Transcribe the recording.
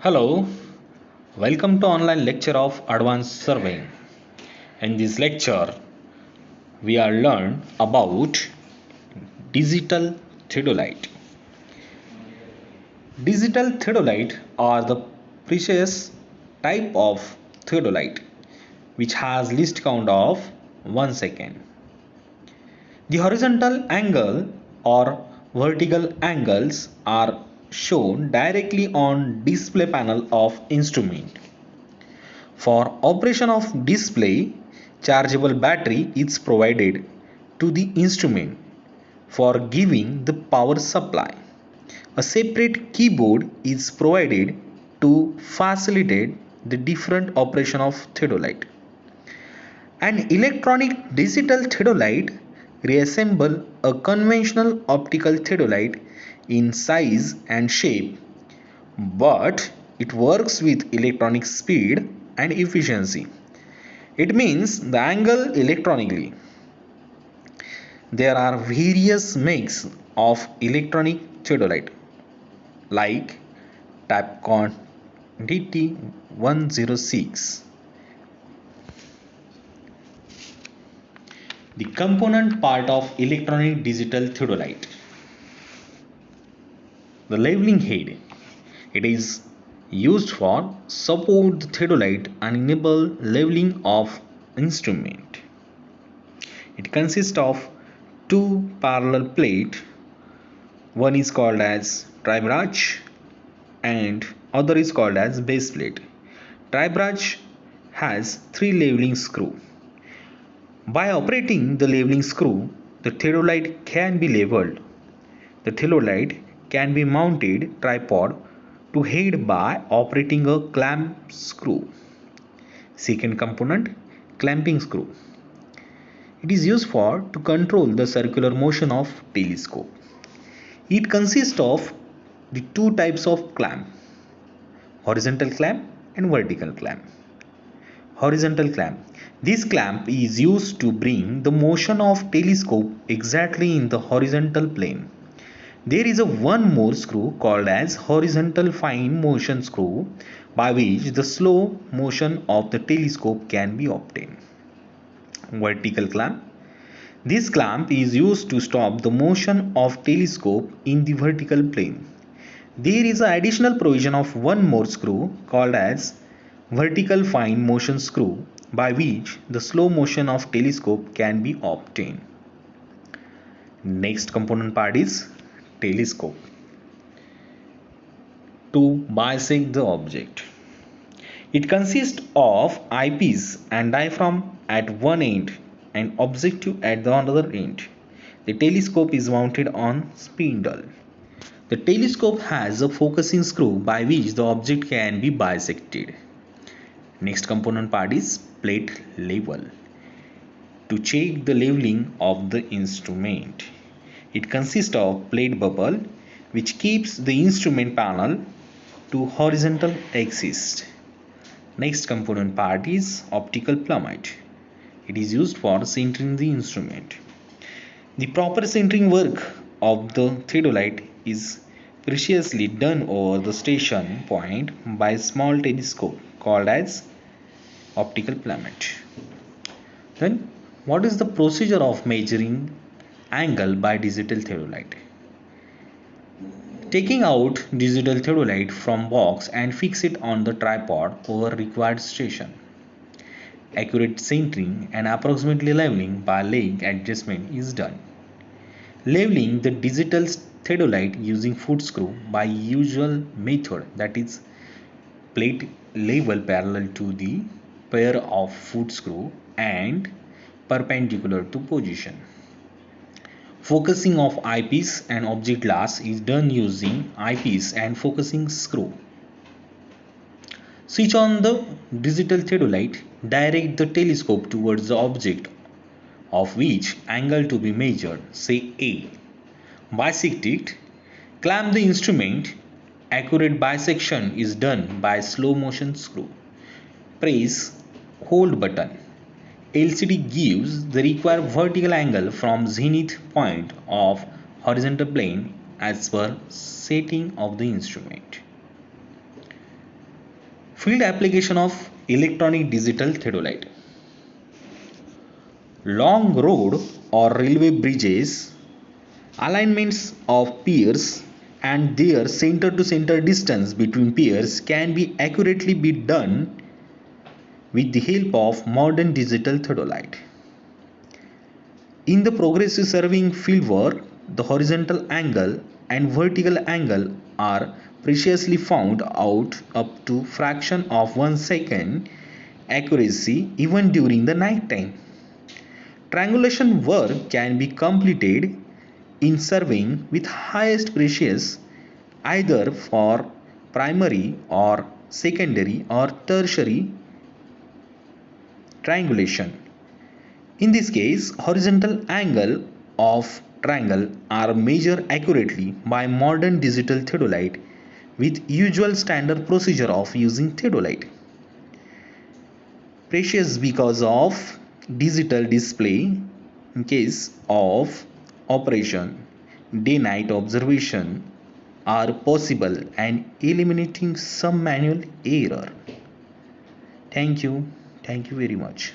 Hello, welcome to online lecture of advanced surveying. In this lecture, we are learn about digital theodolite. Digital theodolite are the precious type of theodolite which has least count of 1 second. The horizontal angle or vertical angles are shown directly on display panel of instrument. For operation of display, chargeable battery is provided to the instrument for giving the power supply. A separate keyboard is provided to facilitate the different operation of theodolite. An electronic digital theodolite resembles a conventional optical theodolite in size and shape, but it works with electronic speed and efficiency. It means the angle electronically. There are various makes of electronic theodolite like Tapcon DT106. The component part of electronic digital theodolite. The leveling head. It is used for support the theodolite and enable leveling of instrument. It consists of two parallel plates. One is called as tribranch and other is called as base plate. Tribranch has three leveling screw. By operating the leveling screw, the theodolite can be leveled. The theodolite can be mounted tripod to head by operating a clamp screw. Second component, clamping screw. It is used for to control the circular motion of telescope. It consists of the two types of clamp, horizontal clamp and vertical clamp. Horizontal clamp. This clamp is used to bring the motion of telescope exactly in the horizontal plane. There is a one more screw called as horizontal fine motion screw by which the slow motion of the telescope can be obtained. Vertical clamp. This clamp is used to stop the motion of telescope in the vertical plane. There is an additional provision of one more screw called as vertical fine motion screw by which the slow motion of telescope can be obtained. Next component part is telescope. To bisect the object. It consists of eyepiece and diaphragm at one end and objective at the other end. The telescope is mounted on spindle. The telescope has a focusing screw by which the object can be bisected. Next component part is plate level. To check the leveling of the instrument. It consists of plate bubble which keeps the instrument panel to horizontal axis. Next component part is optical plummet. It is used for centering the instrument. The proper centering work of the theodolite is preciously done over the station point by a small telescope called as optical plummet. Then what is the procedure of measuring angle by digital theodolite? Taking out digital theodolite from box and fix it on the tripod over required station. Accurate centering and approximately leveling by leg adjustment is done. Leveling the digital theodolite using foot screw by usual method, that is plate level parallel to the pair of foot screw and perpendicular to position. Focusing of eyepiece and object glass is done using eyepiece and focusing screw. Switch on the digital theodolite, direct the telescope towards the object of which angle to be measured, say A. Bisect it, clamp the instrument. Accurate bisection is done by slow motion screw. Press hold button. LCD gives the required vertical angle from zenith point of horizontal plane as per setting of the instrument. Field application of electronic digital theodolite. Long road or railway bridges, alignments of piers and their center to center distance between piers can be accurately be done with the help of modern digital theodolite. In the progressive surveying fieldwork, the horizontal angle and vertical angle are preciously found out up to fraction of 1 second accuracy even during the night time. Triangulation work can be completed in surveying with highest precision either for primary or secondary or tertiary triangulation. In this case, horizontal angle of triangle are measured accurately by modern digital theodolite with usual standard procedure of using theodolite. Precious because of digital display in case of operation, day-night observation are possible and eliminating some manual error. Thank you. Thank you very much.